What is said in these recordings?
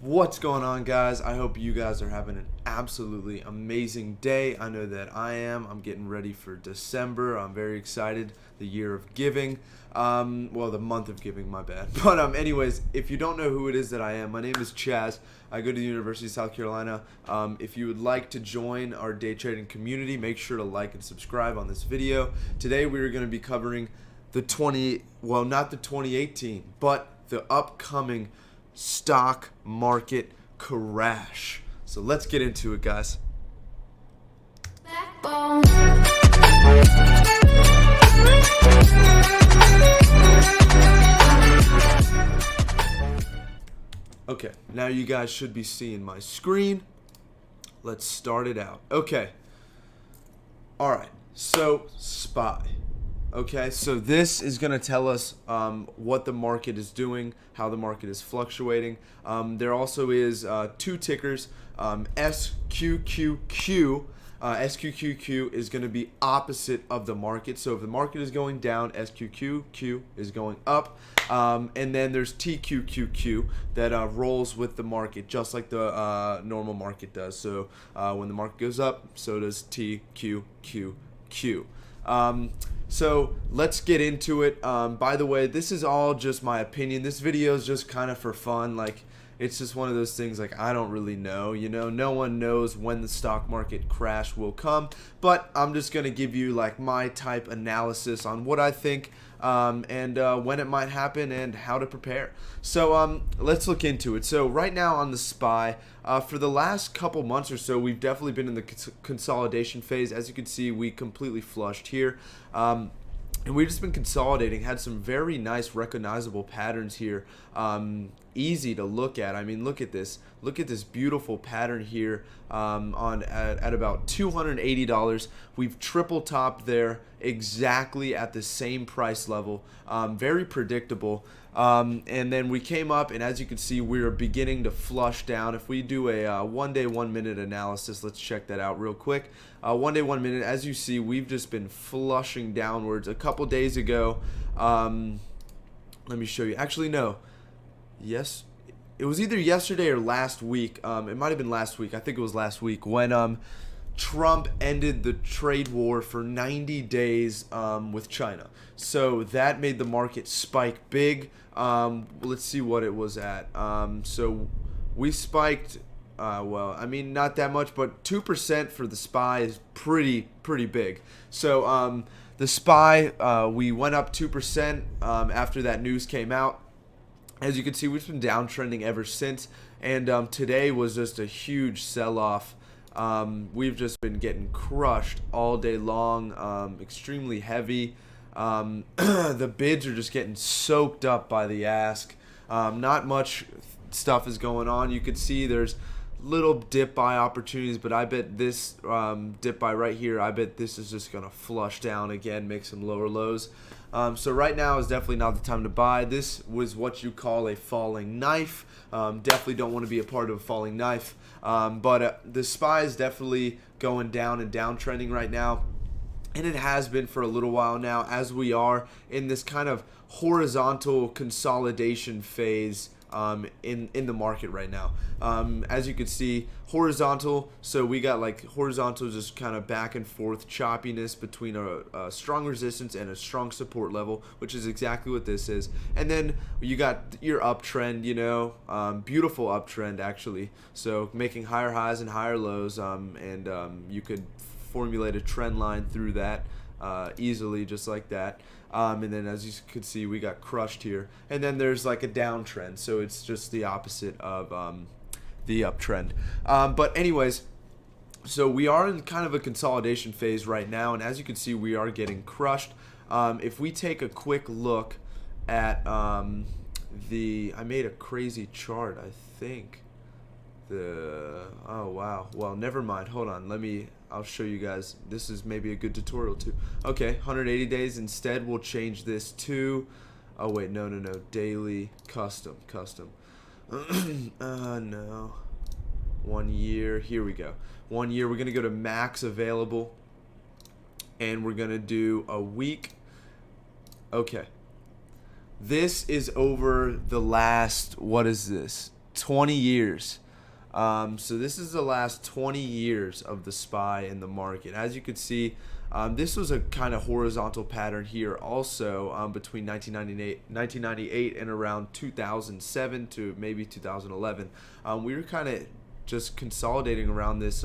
What's going on, guys? I hope you guys are having an absolutely amazing day. I know that I am. I'm getting ready for December. I'm very excited. The year of giving. Well, the month of giving, my bad. But anyways, if you don't know who it is that I am, my name is Chaz. I go to the University of South Carolina. If you would like to join our day trading community, make sure to like and subscribe on this video. Today we are going to be covering not the 2018, but the upcoming stock market crash. So let's get into it, guys. Okay, now you guys should be seeing my screen. Let's start it out. Okay. All right. So SPY. Okay, so this is going to tell us what the market is doing, how the market is fluctuating. There also is two tickers, SQQQ. SQQQ is going to be opposite of the market. So if the market is going down, SQQQ is going up. And then there's TQQQ that rolls with the market, just like the normal market does. So when the market goes up, so does TQQQ. So let's get into it. By the way, this is all just my opinion. This video is just kind of for fun. Like, it's just one of those things, like, I don't really know. You know, no one knows when the stock market crash will come. But I'm just going to give you, like, my type analysis on what I think and when it might happen and how to prepare. So let's look into it. So right now on the SPY, for the last couple months or so, we've definitely been in the consolidation phase. As you can see, we completely flushed here. And we've just been consolidating, had some very nice recognizable patterns here. Easy to look at. I mean, look at this. Look at this beautiful pattern here at about $280. We've triple topped there exactly at the same price level. Very predictable. And then we came up, and as you can see, we are beginning to flush down. If we do a 1 day, 1 minute analysis, let's check that out real quick. 1 day, 1 minute, as you see, we've just been flushing downwards. A couple days ago, let me show you. Actually, no. Yes, it was either yesterday or last week. It might have been last week. I think it was last week when Trump ended the trade war for 90 days with China. So that made the market spike big. Let's see what it was at. So we spiked, well, I mean, not that much, but 2% for the SPY is pretty big. So the SPY, we went up 2% after that news came out. As you can see, we've been downtrending ever since, and today was just a huge sell-off. We've just been getting crushed all day long, extremely heavy. The bids are just getting soaked up by the ask. Not much stuff is going on. You can see there's little dip buy opportunities, but I bet this dip buy right here, I bet this is just going to flush down again, make some lower lows. So right now is definitely not the time to buy. This was what you call a falling knife. Definitely don't want to be a part of a falling knife. But the SPY is definitely going down and downtrending right now. And it has been for a little while now, as we are in this kind of horizontal consolidation phase in the market right now. As you can see, horizontal, so we got like horizontal just kind of back and forth choppiness between a strong resistance and a strong support level, which is exactly what this is. And then you got your uptrend, you know, beautiful uptrend actually, so making higher highs and higher lows, and you could formulate a trend line through that easily, just like that. And then as you could see, we got crushed here. And then there's like a downtrend, so it's just the opposite of the uptrend. But anyways, so we are in kind of a consolidation phase right now, and as you can see, we are getting crushed. If we take a quick look at I made a crazy chart, I think. Oh wow, well, never mind, hold on, I'll show you guys. This is maybe a good tutorial too. Okay, 180 days. Instead, we'll change this to, oh wait, no, daily custom. No, 1 year. Here we go. 1 year. We're gonna go to max available, and we're gonna do a week. Okay, this is over the last, what is this? 20 years. So this is the last 20 years of the SPY in the market. As you can see, this was a kind of horizontal pattern here also between 1998 and around 2007 to maybe 2011. We were kind of just consolidating around this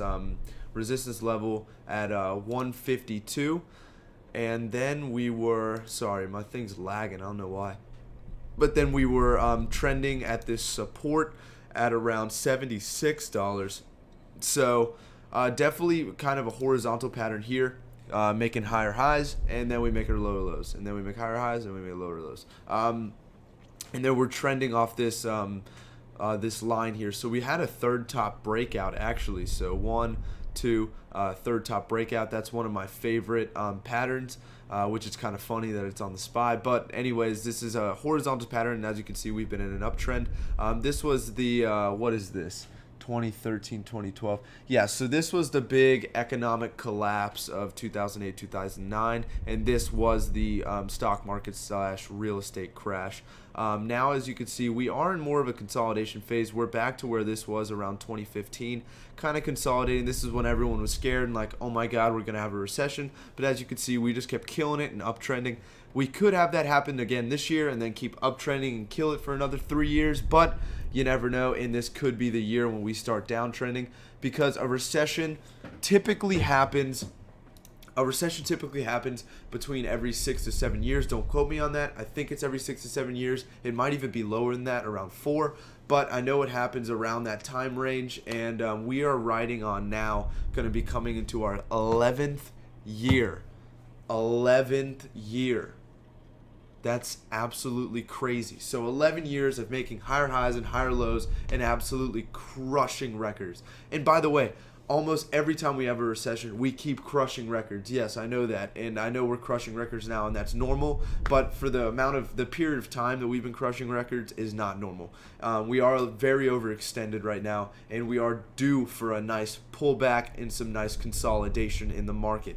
resistance level at 152. And then we were, sorry, my thing's lagging, I don't know why. But then we were trending at this support at around $76. So definitely kind of a horizontal pattern here, making higher highs, and then we make our lower lows, and then we make higher highs, and we make lower lows. And then we're trending off this this line here. So we had a third top breakout actually. So 1, 2, third top breakout. That's one of my favorite patterns, which is kind of funny that it's on the SPY. But anyways, this is a horizontal pattern, and as you can see, we've been in an uptrend. This was the what is this? 2013, 2012. Yeah, so this was the big economic collapse of 2008, 2009, and this was the stock market / real estate crash. Now, as you can see, we are in more of a consolidation phase. We're back to where this was around 2015, kind of consolidating. This is when everyone was scared and like, oh my God, we're going to have a recession. But as you can see, we just kept killing it and uptrending. We could have that happen again this year and then keep uptrending and kill it for another 3 years, but you never know, and this could be the year when we start downtrending, because a recession typically happens between every 6 to 7 years. Don't quote me on that. I think it's every 6 to 7 years. It might even be lower than that, around 4. But I know it happens around that time range, and we are riding on now, going to be coming into our 11th year. 11th year. That's absolutely crazy. So 11 years of making higher highs and higher lows and absolutely crushing records. And by the way, almost every time we have a recession, we keep crushing records. Yes, I know that. And I know we're crushing records now, and that's normal. But for the period of time that we've been crushing records is not normal. We are very overextended right now, and we are due for a nice pullback and some nice consolidation in the market.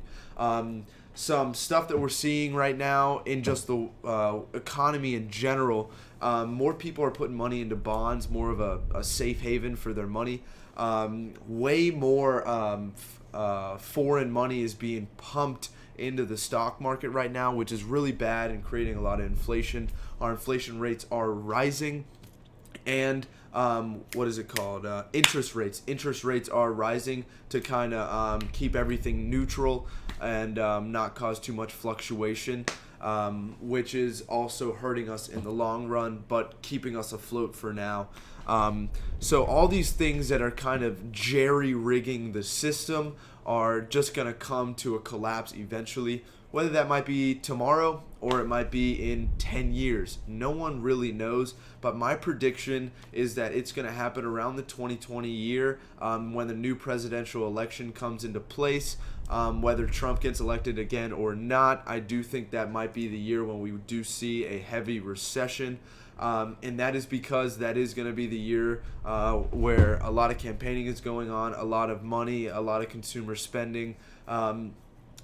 Some stuff that we're seeing right now in just the economy in general, more people are putting money into bonds, more of a safe haven for their money. Way more foreign money is being pumped into the stock market right now, which is really bad and creating a lot of inflation. Our inflation rates are rising, and what is it called? Interest rates. Interest rates are rising to kind of keep everything neutral and not cause too much fluctuation, which is also hurting us in the long run, but keeping us afloat for now. So all these things that are kind of jerry-rigging the system are just going to come to a collapse eventually, whether that might be tomorrow or it might be in 10 years. No one really knows, but my prediction is that it's going to happen around the 2020 year when the new presidential election comes into place. Whether Trump gets elected again or not, I do think that might be the year when we do see a heavy recession. And that is because that is going to be the year where a lot of campaigning is going on, a lot of money, a lot of consumer spending.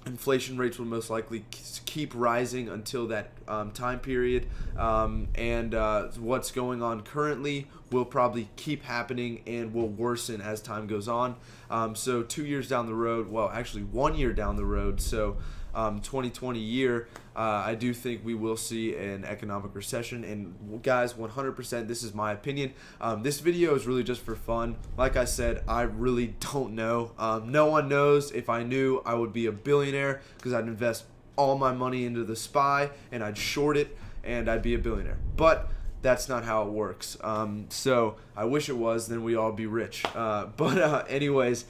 Inflation rates will most likely keep rising until that time period, and what's going on currently will probably keep happening and will worsen as time goes on. So 2 years down the road, well, actually 1 year down the road, so 2020 year, I do think we will see an economic recession. And guys, 100%, this is my opinion. This video is really just for fun. Like I said, I really don't know. No one knows. If I knew, I would be a billionaire, because I'd invest all my money into the SPY and I'd short it and I'd be a billionaire. But that's not how it works. So I wish it was, then we all be rich. Anyways,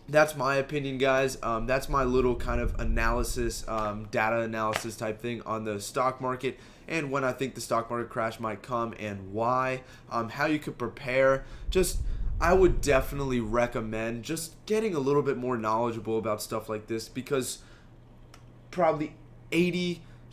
that's my opinion, guys. That's my little kind of analysis, data analysis type thing on the stock market, and when I think the stock market crash might come and why, how you could prepare. I would definitely recommend just getting a little bit more knowledgeable about stuff like this, because probably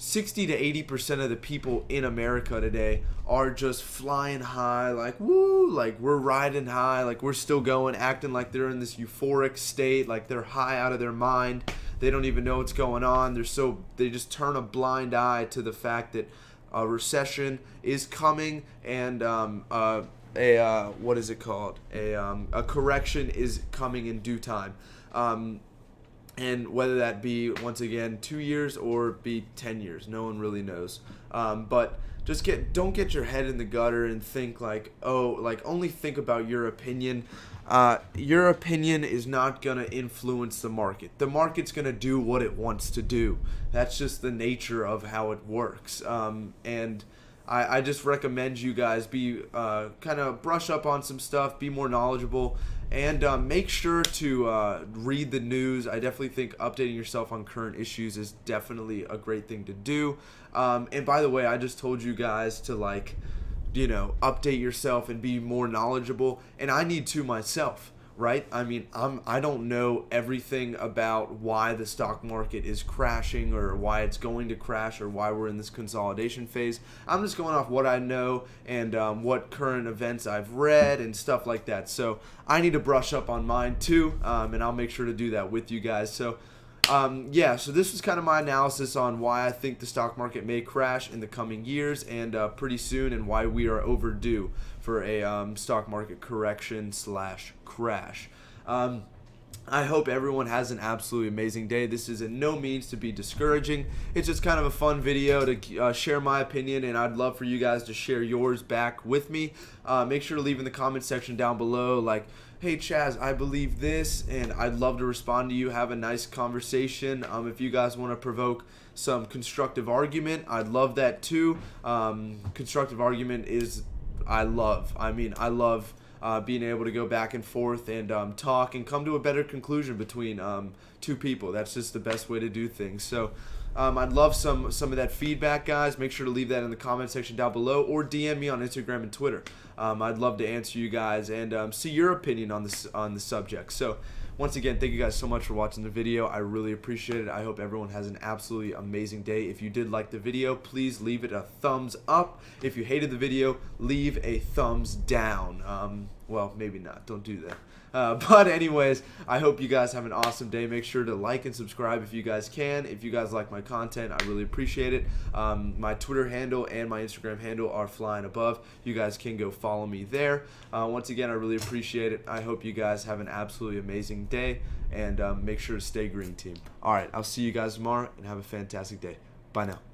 60 to 80% of the people in America today are just flying high, like woo, like we're riding high, like we're still going, acting like they're in this euphoric state, like they're high out of their mind. They don't even know what's going on. They just turn a blind eye to the fact that a recession is coming, and what is it called? A correction is coming in due time. And whether that be, once again, 2 years or be 10 years, no one really knows. But just don't get your head in the gutter and think like, oh, like only think about your opinion. Your opinion is not going to influence the market. The market's going to do what it wants to do. That's just the nature of how it works. And I just recommend you guys be kind of brush up on some stuff, be more knowledgeable, and make sure to read the news. I definitely think updating yourself on current issues is definitely a great thing to do. And by the way, I just told you guys to update yourself and be more knowledgeable, and I need to myself. Right? I mean, I don't know everything about why the stock market is crashing or why it's going to crash or why we're in this consolidation phase. I'm just going off what I know and what current events I've read and stuff like that. So I need to brush up on mine too, and I'll make sure to do that with you guys. So so this was kind of my analysis on why I think the stock market may crash in the coming years and pretty soon, and why we are overdue for a stock market correction / crash. I hope everyone has an absolutely amazing day. This is in no means to be discouraging. It's just kind of a fun video to share my opinion, and I'd love for you guys to share yours back with me. Make sure to leave in the comment section down below, like, hey Chaz, I believe this, and I'd love to respond to you, have a nice conversation. If you guys want to provoke some constructive argument, I'd love that too. Constructive argument is, I love being able to go back and forth and talk and come to a better conclusion between two people. That's just the best way to do things. So I'd love some of that feedback, guys. Make sure to leave that in the comment section down below, or DM me on Instagram and Twitter. I'd love to answer you guys and see your opinion on the subject. So once again, thank you guys so much for watching the video. I really appreciate it. I hope everyone has an absolutely amazing day. If you did like the video, please leave it a thumbs up. If you hated the video, leave a thumbs down. Well, maybe not. Don't do that. But anyways, I hope you guys have an awesome day. Make sure to like and subscribe if you guys can. If you guys like my content, I really appreciate it. My Twitter handle and my Instagram handle are flying above. You guys can go follow me there. Once again, I really appreciate it. I hope you guys have an absolutely amazing day, and make sure to stay green, team. All right, I'll see you guys tomorrow, and have a fantastic day. Bye now.